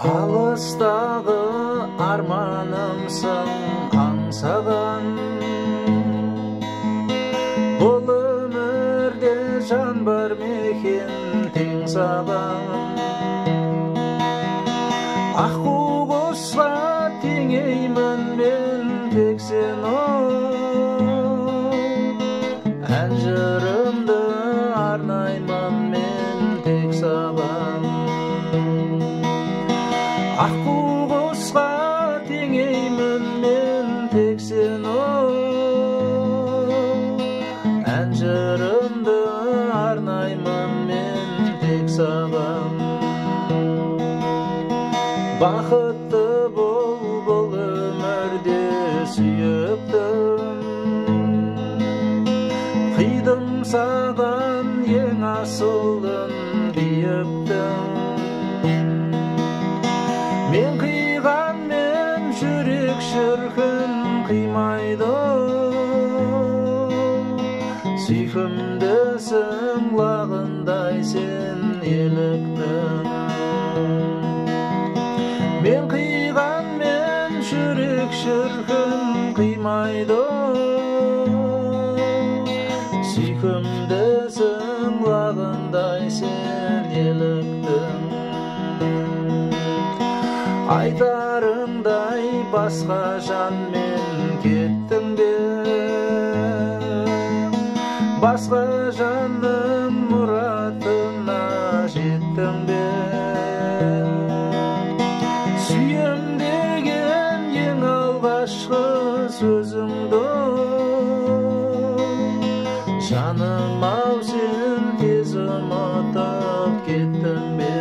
Alыстағы арманымсың аңсаған, бұл өмірде жан бар мекен тең саған. Аққу құсқа теңеймін мен тек сен ән жырымды арнаймын мен тек саған. Аққу құсқа теңеймін мен тек сен ән жырымды арнаймын мен тек саған. Бақытты бол бұл өмірде сүйіктім, қидым саған ең асылын биіктім. Мен қиғанмен жүрек шіркін қимайды, сүйкімдісің лағындай сен еліктің. Мен қиғанмен жүрек шіркін қимайды, сүйкімдісің лағындай сен еліктің. Айтарыңдай басқа жанмен кеттің бе, басқа жанның мұратына жеттің бе. Сүйем деген ең алғашқы сөзіңді, жаным ау сен тез ұмытып кеттің бе.